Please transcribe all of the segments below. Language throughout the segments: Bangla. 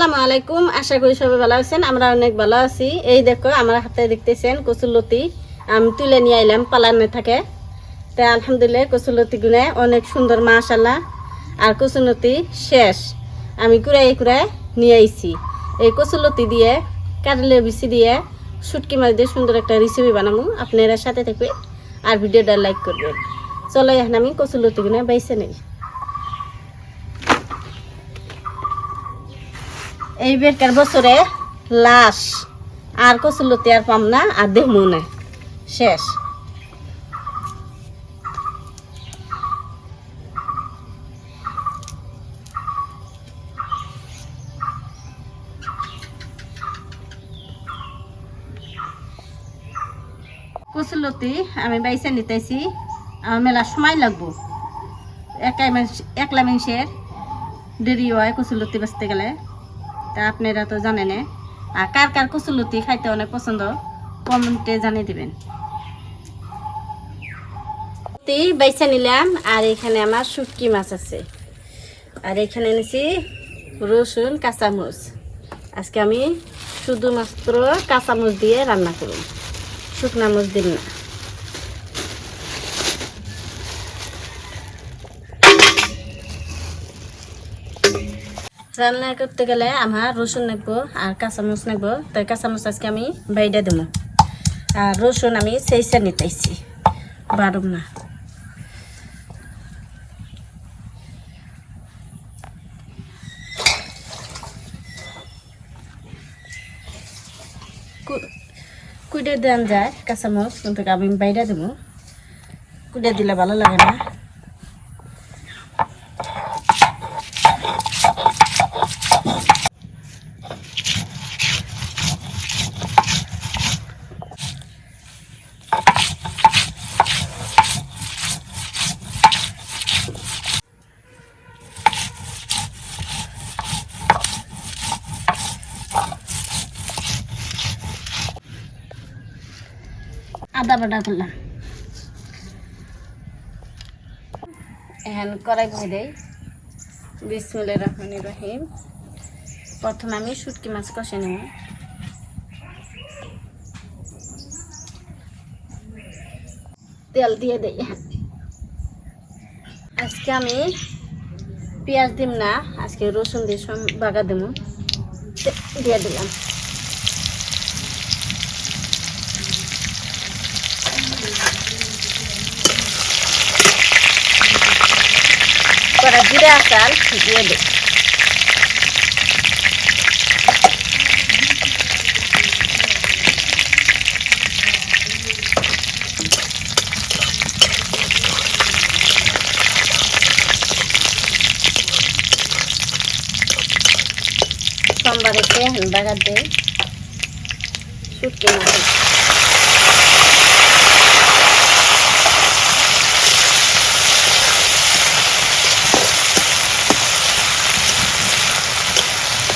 আসসালামু আলাইকুম। আশা করি সবাই ভালো আছেন। আমরা অনেক ভালো আছি। এই দেখো আমার হাতে দেখতেছেন কচুরলতি আমি তুলে নিয়ে আইলাম পালানে থাকে। তাই আলহামদুলিল্লাহ কচুরলতি গুনে অনেক সুন্দর মাশাআল্লাহ। আর কচুরলতি শেষ আমি কুড়াই নিয়ে আইছি। এই কচুরলতি দিয়ে কাটলের বিচি দিয়ে শুটকি মাছ দিয়ে সুন্দর একটা রেসিপি বানাবো। আপনারা সাথে থাকবেন আর ভিডিওটা লাইক করবেন। চলো এখন আমি কচুরলতি গুনে বাইছে নেই। এই বেকার বছরে লাশ আর কচুরলতি আর পাম না আর দেখমু না শেষ। কচুরলতি আমি বাইসা নিতেছি, আমার মেলা সময় লাগবো। একলা মানুষের দেরি হয় কচুরলতি বাঁচতে গেলে, তা আপনারা তো জানেন। আর কার কার কচুরলতি খাইতে অনেক পছন্দ কমেন্টে জানিয়ে দিবেন। বাইসা নিলাম আর এখানে আমার শুটকি মাছ আছে আর এখানে এনেছি রসুন কাঁচামরিচ। আজকে আমি শুধুমাত্র কাঁচামরিচ দিয়ে রান্না করব, শুকনা মরিচ দিন না। রান্না করতে গেলে আমার রসুন নেবো আর কাঁচামরিচ নেবো, তাই কাঁচামরিচ আজকে আমি বাইডা দেবো। আর রসুন আমি সেইসা নিতেছি, বাড়ব না। কুইডে দেন যায় কাঁচামরিচ, কিন্তু আমি বাইডা দেবো। কুইডে দিলে ভালো লাগে না। আদা বাটা করলাম, এখন কড়াই বসে দেই। বিসমিল্লাহির রহমানির রহিম। প্রথমে আমি শুটকি মাছ কষে নেব। তেল দিয়ে দেই। আজকে আমি পেঁয়াজ দিম না, আজকে রসুন দিয়ে বাগা দেবো। দিয়ে দিলাম। জিরা চাল দিয়ে দেব। সোমবারেতে বাগা দেয় শুটকি মাছ।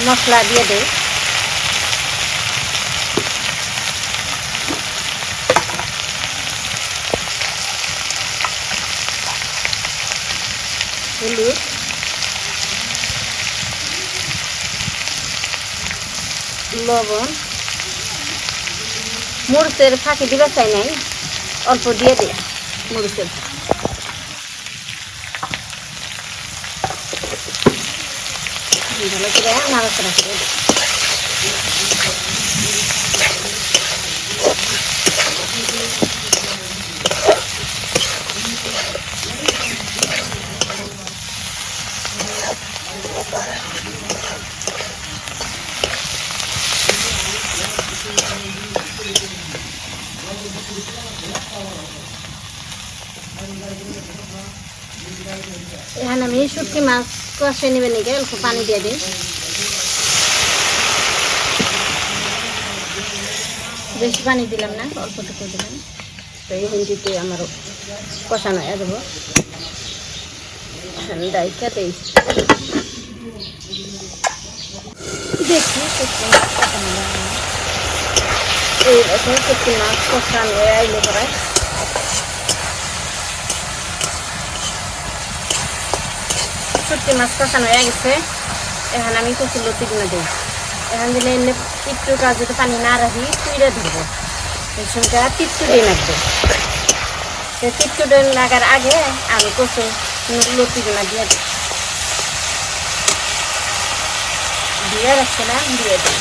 মশলা দিয়ে দেয়। হলুদ, লবণ, মরিচের ফাঁকি দিবে চাই নাই, অল্প দিয়ে দেয় মরিচের। ভালো করে নাড়াচাড়া করে দেয়। এখন আমি শুটকি মাছ কষে নেবে নিকে অল্প পানি দিয়ে দিই। বেশি পানি দিলাম না, অল্পটুকু দিলাম। তো এই হিন্দিতে আমার কষানো হয়ে যাবো। ডাইকা দেই দেখি শুটকি মাছ কষানো এইরকম শুটকি মাছ কষানো হয়ে আইলে পরে শুটকি মাছ কষানো হয়ে গেছে। এখন আমি কচুর লতি গুলো দিই। এখন দিলে এনে একটু কাজ যদি পানি না রাখি তুইরে ধরবো, এই সময়টা টিপটু দিয়ে রাখবো। সে টিপটু দিয়ে লাগার আগে আমি কচুর লতি গুলো দিয়ে দিই, দিয়ে রাখছিলাম, দিয়ে দিই।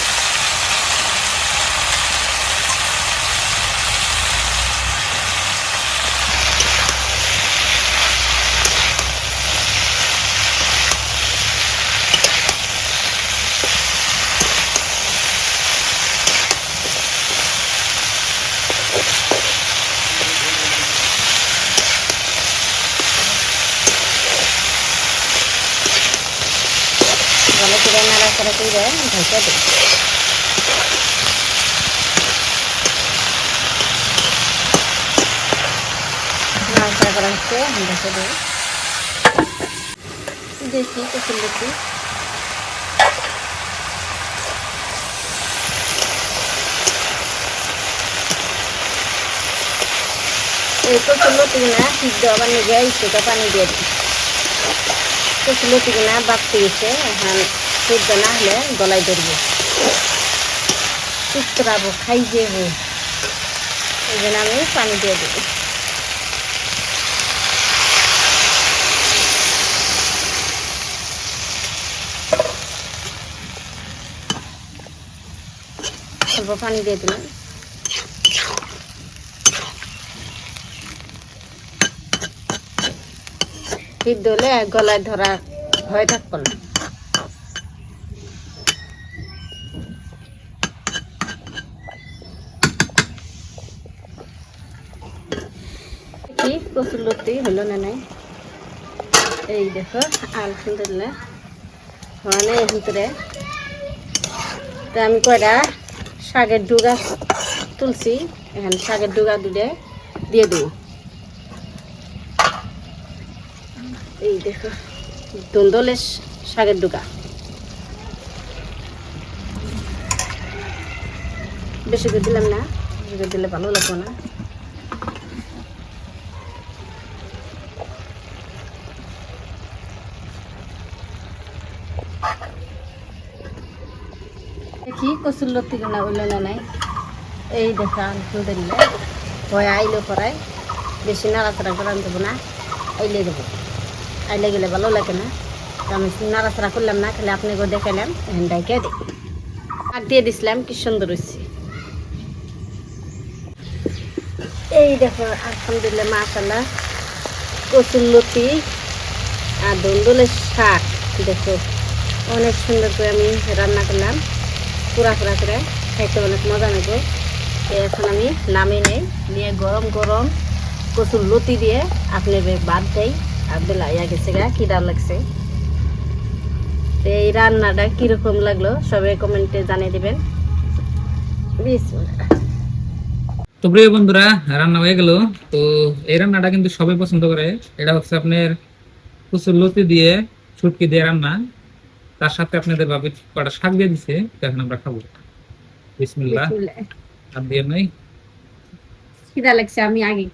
ভালো করে নাড়াচাড়া করে ঢেকে দিই। নাড়াচাড়া করা হচ্ছে, ঢেকে দিই। দেখি কচুর লতি এই কচুর লতি না সিদ্ধ আবার নিজে একটুটা পানি দিয়ে দিই। কচুর লতি না বাড়তে গেছে, এখন সিদ্ধ না হলে গলায় ধরবো, চুপড়াবো, খাই যাবো, এই জন্য আমি পানি দিয়ে দিই। অল্প পানি দিয়ে দিলাম। সিদ্ধ হলে গলায় ধরা ভয় থাকবো না। কি কচুর লতি হলো না নাই, এই দেখো আলহামদুলিল্লাহ মানে এর ভিতরে তো আমি কয়টা শাকের ডুগা তুলছি, এখন শাকের ডুগা দুটো দিয়ে দিই। এই দেখো দোলদোলে শাকের ডুগা, বেশি করে দিলাম না, বেশি করে দিলে ভালো লাগবো না। দেখি কচুর লতি গুলা উঠলো না নাই, এই দেখো আলহামদুলিল্লাহ ভয় আইলে পরায় বেশি নাড়াচাড়া করান দেবো না, আইলে দেবো, আইলে গেলে ভালো লাগে না। আমি নাড়াচাড়া করলাম না, খালি আপনাকে দেখালাম, এখন ডাইকে দিই। আর দিয়ে দিছিলাম, কি সুন্দর হয়েছে। এই দেখো আলহামদুলিল্লাহ মাশাআল্লাহ কচুর লতি আর দোলদোলের শাক দেখো অনেক সুন্দর করে আমি রান্না করলাম, পুরা পুরা করে খাইতে অনেক মজা নেবো। এখন আমি নামিয়ে নেই, নিয়ে গরম গরম কচুর লতি দিয়ে আপনি ভাত দেই। আর বেলা ইয়া গেছে গা, খিদা লাগছে। তো এই রান্নাটা কিরকম লাগলো সবাই কমেন্টে জানিয়ে দিবেন। বিসমিল্লাহ। তো প্রিয় বন্ধুরা, রান্না হয়ে গেল। তো এই রান্নাটা কিন্তু সবাই পছন্দ করে। এটা হচ্ছে আপনার কচুর লতি দিয়ে শুটকি দিয়ে রান্না, তার সাথে আপনাদের ভাবে কটা শাক দিয়ে দিছে। এখন আমরা খাবো। বিসমিল্লাহ। বিসমিল্লাহ। আর দিয়ে নই, খিদা লাগছে, আমি আগে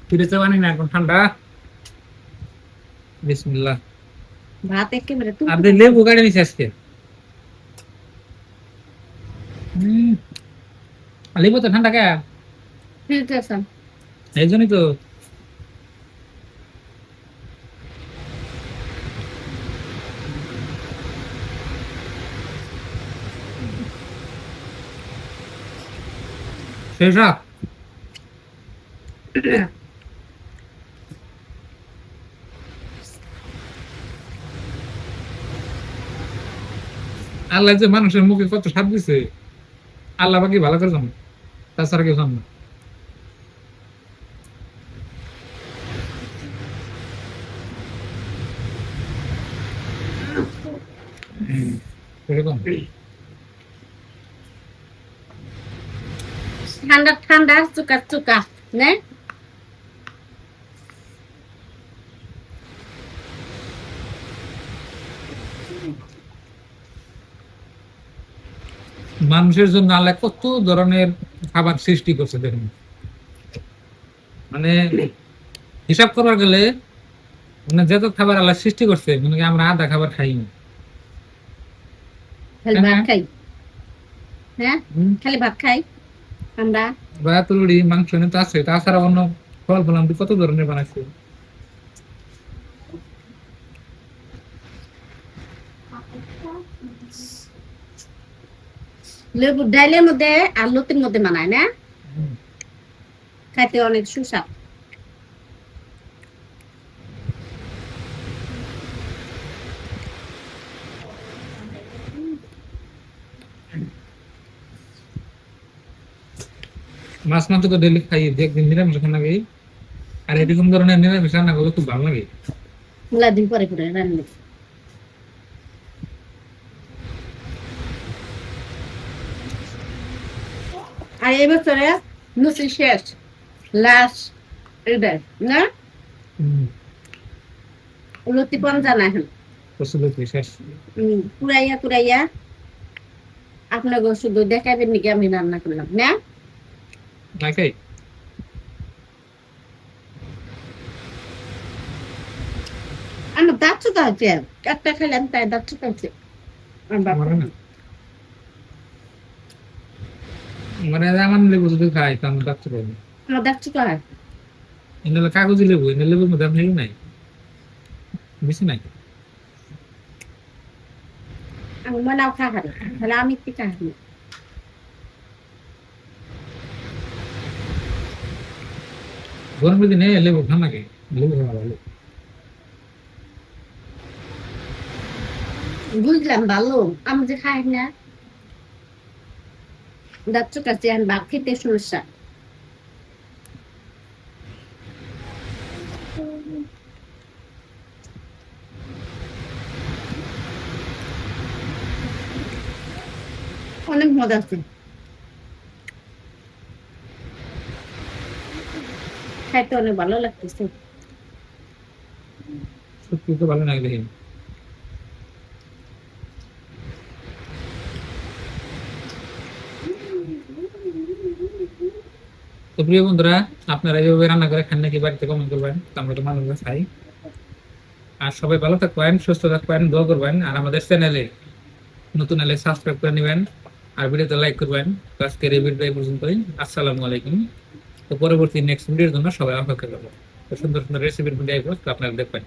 ফিরে চাবানি না, এখন ঠান্ডা। বিসমিল্লাহ। ভাত একেবারে আর দিয়ে লেবু কাটে নিছে আজকে। লেবু তো ঠান্ডা কে, এই জন্যই তো। শেষ রাত আল্লাহ যে মানুষের মুখে কত স্বাদ দিছে, আল্লাহ বাকি ভালো করে জানো, তাছাড়া কেউ জানো না। এরকম ঠান্ডা ঠান্ডা চুকা চুকা না, মানুষের জন্য আল্লাহ কত ধরনের খাবার সৃষ্টি করছে দেখুন। মানে হিসাব করার গেলে মানে যত খাবার আল্লাহ সৃষ্টি করছে মানে কি আমরা আধা খাবার খাই না। খালি তাই ভাত না? খাই। হ্যাঁ, হুম। খালি ভাত খাই আমরা। ভাত রুটি মাংস এনে তো আছে, তাছাড়া অন্য ফল ফল আমি কত ধরনের বানাইছি। লেবু ডাইলের মধ্যে আর লতির মধ্যে বানায় না, হুম। খাইতে অনেক সুস্বাদ। মাছ মাংস তো ডেলি খাই, যে একদিন নিরামিষ রান্না করি। আর এরকম ধরনের নিরামিষ রান্না করলে খুব ভালো লাগে। মেলা দিন পরে করে রান্না। আর এই বছরে মুসি শেষ, লাস্ট এবার না, হুম। লতি কম জানা এখন। কচুর লতি শেষ। কুড়াইয়া কুড়াইয়া আপনাকে শুধু দেখাবেন নাকি আমি রান্না করলাম না। না খাই। আমার দাঁত চুকা হচ্ছে, একটা খেলাম তাই দাঁত চুকা হচ্ছে। আমার বাবা আমার না, মানে আমার লেবু যদি খাই তো আমি ডাক্তার পাবো। আমার দাঁত চুকা হয়। এনে কাগজি লেবু, এনে লেবুর মধ্যে আপনি নাই বেশি নাই। আমি মনাও খা খাবে, তাহলে আমি কি খাবো। গরমের দিনে লেবু খান লাগে, লেবু খাওয়া ভালো। বুঝলাম ভালো, আমি যে খাই না দাঁত চুকা আছে, আমি ভাত খেতে সমস্যা। অনেক মজা আছে, খাইতে অনেক ভালো লাগতেছে। সত্যি তো ভালো লাগে দেখি। তো প্রিয় বন্ধুরা, আপনারা এইভাবে রান্না করে খান নাকি বাড়িতে কমেন্ট করবেন, তো আমরা তো মানুষ খাই। আর সবাই ভালো থাকবেন, সুস্থ থাকবেন, দোয়া করবেন, আর আমাদের চ্যানেলে নতুন হলে সাবস্ক্রাইব করে নেবেন, আর ভিডিওতে লাইক করবেন। তো আজকের এই ভিডিও এই পর্যন্তই। আসসালামু আলাইকুম। তো পরবর্তী নেক্সট ভিডিওর জন্য সবাই অপেক্ষা করবো। তো সুন্দর সুন্দর রেসিপির ভিডিও আসবো, তো আপনারা দেখবেন।